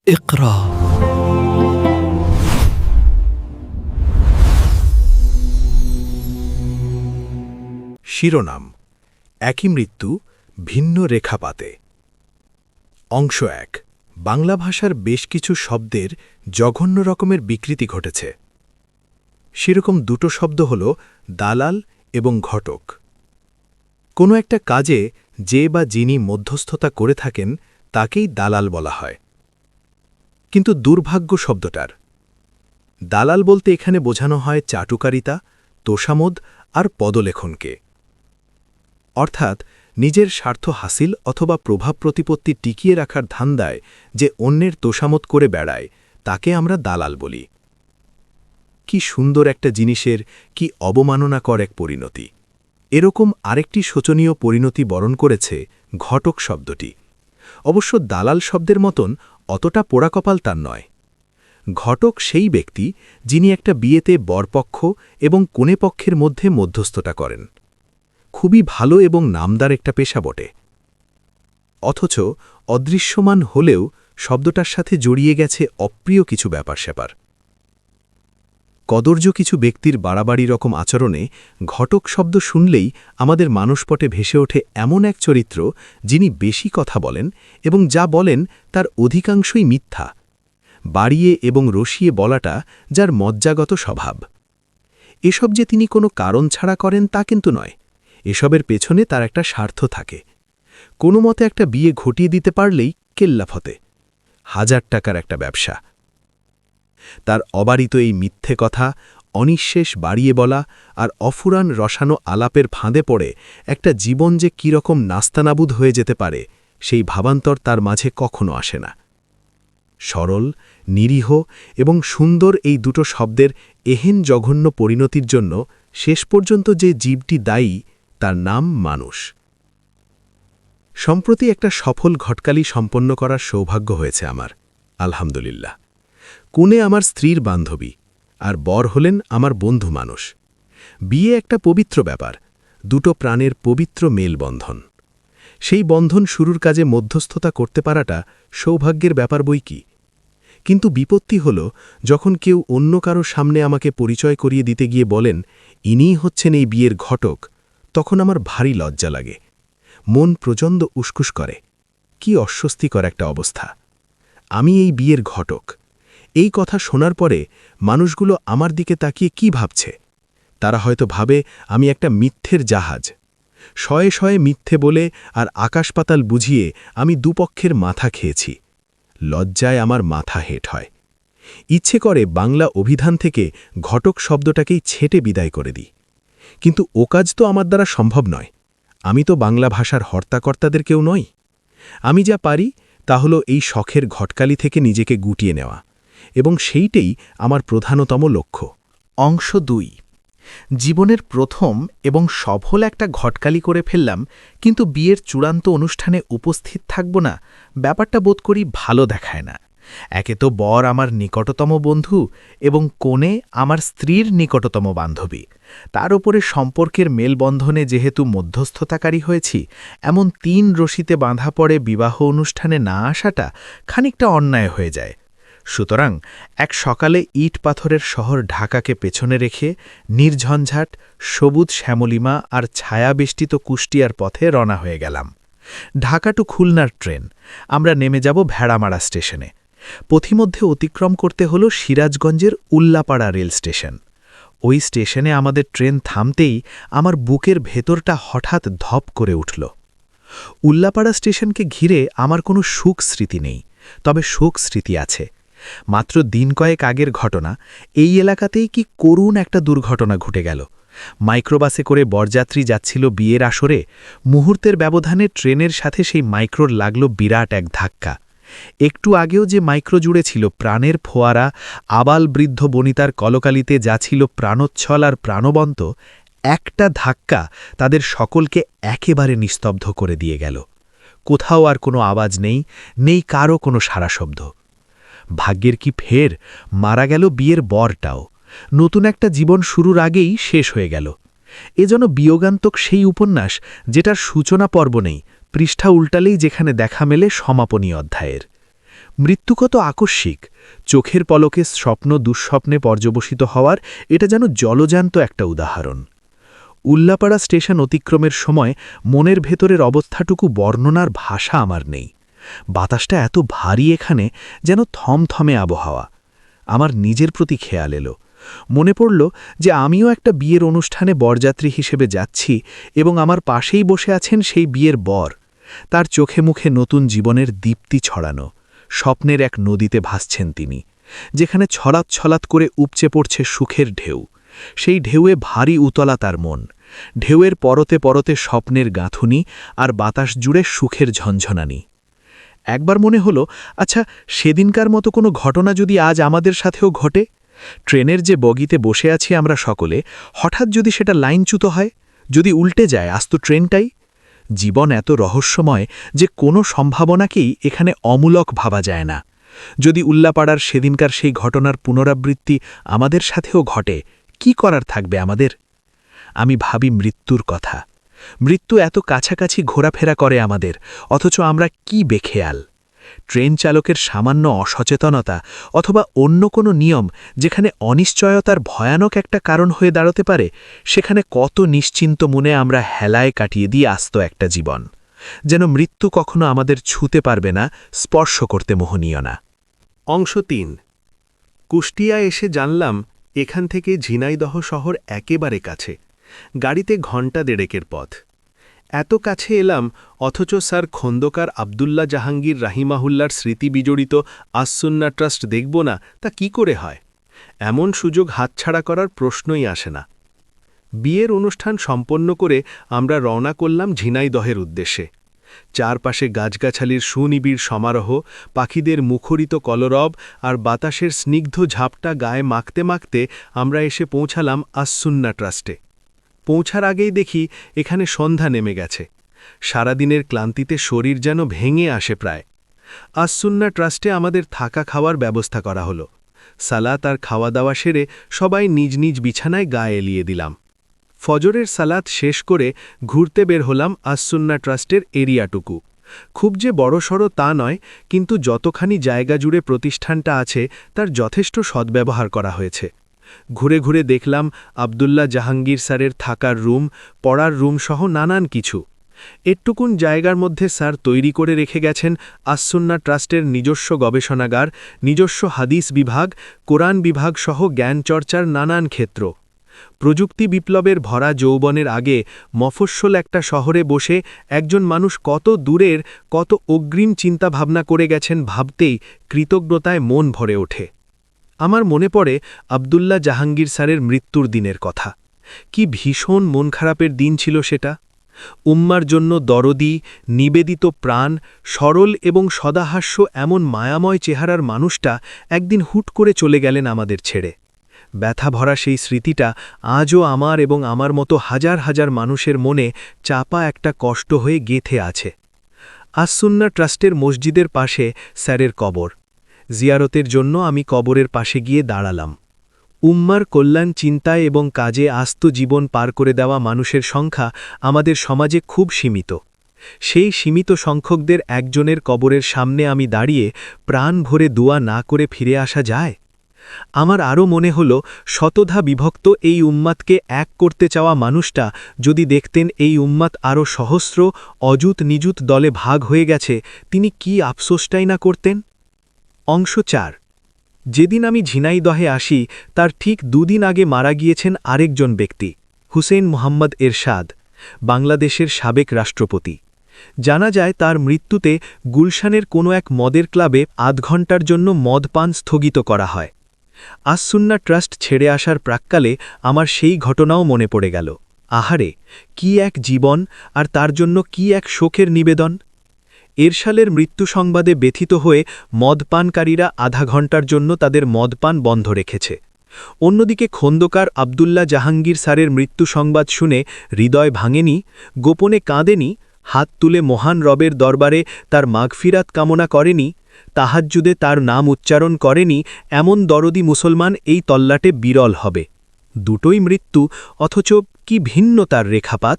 اقرأ শিরোনাম একই মৃত্যু ভিন্ন রেখাপাতে। অংশ ১। বাংলা ভাষার বেশ কিছু শব্দের জঘন্য রকমের বিকৃতি ঘটেছে। সেরকম দুটো শব্দ হল দালাল এবং ঘটক। কোনো একটা কাজে যে বা যিনি মধ্যস্থতা করে থাকেন তাকেই দালাল বলা হয়। কিন্তু দুর্ভাগ্য শব্দটার দালাল বলতে এখানে বোঝানো হয় চাটুকারিতা, তোষামোদ আর পদলেখনকে। অর্থাৎ নিজের স্বার্থ হাসিল অথবা প্রভাব প্রতিপত্তি টিকিয়ে রাখার ধান্দায় যে অন্যের তোষামত করে বেড়ায় তাকে আমরা দালাল বলি। কি সুন্দর একটা জিনিসের কি অবমাননাকর এক পরিণতি। এরকম আরেকটি শোচনীয় পরিণতি বরণ করেছে ঘটক শব্দটি। অবশ্য দালাল শব্দের মতন অতটা পোড়াকপাল তার নয়। ঘটক সেই ব্যক্তি যিনি একটা বিয়েতে বরপক্ষ এবং কনেপক্ষের মধ্যে মধ্যস্থতা করেন। খুবই ভালো এবং নামদার একটা পেশা বটে। অথচ অদৃশ্যমান হলেও শব্দটার সাথে জড়িয়ে গেছে অপ্রিয় কিছু ব্যাপার-স্যাপার। কদর্য কিছু ব্যক্তির বাড়াবাড়ি রকম আচরণে ঘটক শব্দ শুনলেই আমাদের মানসপটে ভেসে ওঠে এমন এক চরিত্র যিনি বেশি কথা বলেন এবং যা বলেন তার অধিকাংশই মিথ্যা, বাড়িয়ে এবং রসিয়ে বলাটা যার মজ্জাগত স্বভাব। এসব যে তিনি কোনো কারণ ছাড়া করেন তা কিন্তু নয়। এসবের পেছনে তার একটা স্বার্থ থাকে। কোনো মতে একটা বিয়ে ঘটিয়ে দিতে পারলেই কেল্লাফতে 1000 টাকার একটা ব্যবসা। তার অবারিত এই মিথ্যে কথা, অনিঃশেষ বাড়িয়ে বলা আর অফুরান রসানো আলাপের ফাঁদে পড়ে একটা জীবন যে কীরকম নাস্তানাবুদ হয়ে যেতে পারে সেই ভাবান্তর তার মাঝে কখনো আসে না। সরল, নিরীহ এবং সুন্দর এই দুটো শব্দের এহেন জঘন্য পরিণতির জন্য শেষ পর্যন্ত যে জীবটি দায়ী তার নাম মানুষ। সম্প্রতি একটা সফল ঘটকালি সম্পন্ন করার সৌভাগ্য হয়েছে আমার, আলহামদুলিল্লাহ। কনে আমার স্ত্রীর বান্ধবী আর বর হলেন আমার বন্ধু মানুষ। বিয়ে একটা পবিত্র ব্যাপার, দুটো প্রাণের পবিত্র মেলবন্ধন। সেই বন্ধন শুরুর কাজে মধ্যস্থতা করতে পারাটা সৌভাগ্যের ব্যাপার বই কি। কিন্তু বিপত্তি হল যখন কেউ অন্য কারো সামনে আমাকে পরিচয় করিয়ে দিতে গিয়ে বলেন ইনিই হচ্ছেন এই বিয়ের ঘটক, তখন আমার ভারী লজ্জা লাগে, মন প্রচণ্ড উসকুস করে। কি অস্বস্তিকর একটা অবস্থা। আমি এই বিয়ের ঘটক। এই কথা শোনার পরে মানুষগুলো আমার দিকে তাকিয়ে কি ভাবছে? তারা হয়তো ভাবে আমি একটা মিথ্যের জাহাজ। শয়ে শয়ে মিথ্যে বলে আর আকাশপাতাল বুঝিয়ে আমি দুপক্ষের মাথা খেয়েছি। লজ্জায় আমার মাথা হেঁট হয়। ইচ্ছে করে বাংলা অভিধান থেকে ঘটক শব্দটাকেই ছেটে বিদায় করে দিই। কিন্তু ও কাজ তো আমার দ্বারা সম্ভব নয়। আমি তো বাংলা ভাষার হর্তাকর্তাদের কেউ নই। আমি যা পারি তা হল এই শখের ঘটকালি থেকে নিজেকে গুটিয়ে নেওয়া, এবং সেইটেই আমার প্রধানতম লক্ষ্য। অংশ ২। জীবনের প্রথম এবং সফল একটা ঘটকালি করে ফেললাম, কিন্তু বিয়ের চূড়ান্ত অনুষ্ঠানে উপস্থিত থাকব না, ব্যাপারটা বোধ করি ভালো দেখায় না। একে তো বর আমার নিকটতম বন্ধু এবং কনে আমার স্ত্রীর নিকটতম বান্ধবী। তার উপরে সম্পর্কের মেলবন্ধনে যেহেতু মধ্যস্থতাকারী হয়েছি, এমন ৩ রশিতে বাঁধা পড়ে বিবাহ অনুষ্ঠানে না আসাটা খানিকটা অন্যায় হয়ে যায়। সুতরাং এক সকালে ইট পাথরের শহর ঢাকাকে পেছনে রেখে নির্ঝঞ্ঝাট সবুজ শ্যামলিমা আর ছায়াবেষ্টিত কুষ্টিয়ার পথে রওনা হয়ে গেলাম। ঢাকা টু খুলনার ট্রেন। আমরা নেমে যাব ভেড়ামারা স্টেশনে। পথিমধ্যে অতিক্রম করতে হল সিরাজগঞ্জের উল্লাপাড়া রেল স্টেশন। ওই স্টেশনে আমাদের ট্রেন থামতেই আমার বুকের ভেতরটা হঠাৎ ধপ করে উঠল। উল্লাপাড়া স্টেশনকে ঘিরে আমার কোনো সুখ স্মৃতি নেই, তবে শোক স্মৃতি আছে। মাত্র দিন কয়েক আগের ঘটনা। এই এলাকাতেই কি করুণ একটা দুর্ঘটনা ঘটে গেল। মাইক্রোবাসে করে বরযাত্রী যাচ্ছিল বিয়ের আসরে। মুহূর্তের ব্যবধানে ট্রেনের সাথে সেই মাইক্রোর লাগল বিরাট এক ধাক্কা। একটু আগেও যে মাইক্রো জুড়ে ছিল প্রাণের ফোয়ারা, আবাল বৃদ্ধ বনিতার কলকালিতে যা ছিল প্রাণোচ্ছল আর প্রাণবন্ত, একটা ধাক্কা তাদের সকলকে একেবারে নিস্তব্ধ করে দিয়ে গেল। কোথাও আর কোনো আওয়াজ নেই, নেই কারও কোনো সারা শব্দ। ভাগ্যের কি ফের, মারা গেল বিয়ের বরটাও। নতুন একটা জীবন শুরুর আগেই শেষ হয়ে গেল। এ যেন বিয়োগান্তক সেই উপন্যাস যেটার সূচনা পর্ব নেই, পৃষ্ঠা উল্টালেই যেখানে দেখা মেলে সমাপনী অধ্যায়ের। মৃত্যু কত আকস্মিক, চোখের পলকে স্বপ্ন দুঃস্বপ্নে পর্যবসিত হওয়ার এটা যেন জলজান্ত একটা উদাহরণ। উল্লাপাড়া স্টেশন অতিক্রমের সময় মনের ভেতরের অবস্থাটুকু বর্ণনার ভাষা আমার নেই। বাতাসটা এত ভারী এখানে, যেন থমথমে আবহাওয়া। আমার নিজের প্রতি খেয়াল এলো। মনে পড়ল যে আমিও একটা বিয়ের অনুষ্ঠানে বরযাত্রী হিসেবে যাচ্ছি এবং আমার পাশেই বসে আছেন সেই বিয়ের বর। তার চোখে মুখে নতুন জীবনের দীপ্তি ছড়ানো, স্বপ্নের এক নদীতে ভাসছেন তিনি, যেখানে ছলাৎ ছলাৎ করে উপচে পড়ছে সুখের ঢেউ। সেই ঢেউয়ে ভারী উতলা তার মন, ঢেউয়ের পরতে পরতে স্বপ্নের গাঁথুনি আর বাতাস জুড়ে সুখের ঝনঝনানি। একবার মনে হলো, আচ্ছা, সেদিনকার মতো কোনো ঘটনা যদি আজ আমাদের সাথেও ঘটে। ট্রেনের যে বগিতে বসে আছি আমরা সকলে, হঠাৎ যদি সেটা লাইনচ্যুত হয়, যদি উল্টে যায় আস্ত ট্রেনটাই। জীবন এত রহস্যময় যে কোনো সম্ভাবনাকেই এখানে অমূলক ভাবা যায় না। যদি উল্লাপাড়ার সেদিনকার সেই ঘটনার পুনরাবৃত্তি আমাদের সাথেও ঘটে, কি করার থাকবে আমাদের? আমি ভাবি মৃত্যুর কথা। মৃত্যু এত কাছাকাছি ঘোরাফেরা করে আমাদের, অথচ আমরা কি বেখেয়াল। ট্রেন চালকের সামান্য অসচেতনতা অথবা অন্য কোনো নিয়ম যেখানে অনিশ্চয়তার ভয়ানক একটা কারণ হয়ে দাঁড়াতে পারে, সেখানে কত নিশ্চিন্ত মনে আমরা হেলায় কাটিয়ে দিয়ে আস্ত একটা জীবন। যেন মৃত্যু কখনো আমাদের ছুঁতে পারবে না, স্পর্শ করতে মোহনীয় না। অংশ ৩। কুষ্টিয়া এসে জানলাম এখান থেকে ঝিনাইদহ শহর একেবারে কাছে, গাড়িতে ঘণ্টা দেড়েকের পথ। এত কাছে এলাম, অথচ স্যার খন্দকার আবদুল্লাহ জাহাঙ্গীর রাহিমাহুল্লার স্মৃতি বিজড়িত আসসুন্নাহ ট্রাস্ট দেখব না, তা কি করে হয়? এমন সুযোগ হাতছাড়া করার প্রশ্নই আসে না। বিয়ের অনুষ্ঠান সম্পন্ন করে আমরা রওনা করলাম ঝিনাইদহের উদ্দেশ্যে। চারপাশে গাছগাছালির সুনিবিড় সমারোহ, পাখিদের মুখরিত কলরব আর বাতাসের স্নিগ্ধ ঝাপটা গায়ে মাখতে মাখতে আমরা এসে পৌঁছালাম আসসুন্নাহ ট্রাস্টে। পৌঁছার আগেই দেখি এখানে সন্ধ্যা নেমে গেছে। সারাদিনের ক্লান্তিতে শরীর যেন ভেঙে আসে প্রায়। আসসুন্নাহ ট্রাস্টে আমাদের থাকা খাওয়ার ব্যবস্থা করা হলো। সালাত আর খাওয়া দাওয়া সেরে সবাই নিজ নিজ বিছানায় গা এলিয়ে দিলাম। ফজরের সালাত শেষ করে ঘুরতে বের হলাম আসসুন্নাহ ট্রাস্টের এরিয়াটুকু। খুব যে বড়সড় তা নয়, কিন্তু যতখানি জায়গা জুড়ে প্রতিষ্ঠানটা আছে তার যথেষ্ট সদ্ব্যবহার করা হয়েছে। ঘুরে ঘুরে দেখলাম আবদুল্লাহ জাহাঙ্গীর স্যারের থাকার রুম, পড়ার রুম সহ নানান কিছু। এটুকুন জায়গার মধ্যে স্যার তৈরি করে রেখে গেছেন আসসুন্নাহ ট্রাস্টের নিজস্ব গবেষণাগার, নিজস্ব হাদিস বিভাগ, কোরআন বিভাগ সহ জ্ঞানচর্চার নানান ক্ষেত্র। প্রযুক্তি বিপ্লবের ভরা যৌবনের আগে মফস্বল একটা শহরে বসে একজন মানুষ কত দূরের, কত অগ্রিম চিন্তাভাবনা করে গেছেন ভাবতেই কৃতজ্ঞতায় মন ভরে ওঠে। আমার মনে পড়ে আবদুল্লাহ জাহাঙ্গীর স্যারের মৃত্যুর দিনের কথা। কি ভীষণ মন খারাপের দিন ছিল সেটা। উম্মার জন্য দরদি, নিবেদিত প্রাণ, সরল এবং সদাহাস্য এমন মায়াময় চেহারার মানুষটা একদিন হুট করে চলে গেলেন আমাদের ছেড়ে। ব্যথা ভরা সেই স্মৃতিটা আজও আমার এবং আমার মতো হাজার হাজার মানুষের মনে চাপা একটা কষ্ট হয়ে গেঁথে আছে। আসসুন্নাহ ট্রাস্টের মসজিদের পাশে স্যারের কবর। জিয়ারতের জন্য আমি কবরের পাশে গিয়ে দাঁড়ালাম। উম্মার কল্যাণ চিন্তায় এবং কাজে আস্ত জীবন পার করে দেওয়া মানুষের সংখ্যা আমাদের সমাজে খুব সীমিত। সেই সীমিত সংখ্যকদের একজনের কবরের সামনে আমি দাঁড়িয়ে প্রাণ ভরে দোয়া না করে ফিরে আসা যায়? আমার আরও মনে হল, শতধা বিভক্ত এই উম্মাতকে এক করতে চাওয়া মানুষটা যদি দেখতেন এই উম্মাত আরও সহস্র অযুত নিযুত দলে ভাগ হয়ে গেছে, তিনি কি আফসোসটাই না করতেন। অংশ ৪। যেদিন আমি ঝিনাইদহে আসি তার ঠিক দুদিন আগে মারা গিয়েছেন আরেকজন ব্যক্তি, হুসেইন মোহাম্মদ এরশাদ, বাংলাদেশের সাবেক রাষ্ট্রপতি। জানা যায় তার মৃত্যুতে গুলশানের কোনো এক মদের ক্লাবে আধ ঘণ্টার জন্য মদপান স্থগিত করা হয়। আসসুন্নাহ ট্রাস্ট ছেড়ে আসার প্রাক্কালে আমার সেই ঘটনাও মনে পড়ে গেল। আহারে, কি এক জীবন, আর তার জন্য কি এক শোকের নিবেদন। এরশালের মৃত্যু সংবাদে ব্যথিত হয়ে মদপানকারীরা আধা ঘণ্টার জন্য তাদের মদপান বন্ধ রেখেছে। অন্যদিকে খন্দকার আবদুল্লাহ জাহাঙ্গীর স্যারের মৃত্যু সংবাদ শুনে হৃদয় ভাঙেনি, গোপনে কাঁদেনি, হাত তুলে মহান রবের দরবারে তার মাগফিরাত কামনা করেনি, তাহাজ্জুদে তার নাম উচ্চারণ করেনি, এমন দরদি মুসলমান এই তল্লাটে বিরল হবে। দুটোই মৃত্যু, অথচ কি ভিন্ন তার রেখাপাত।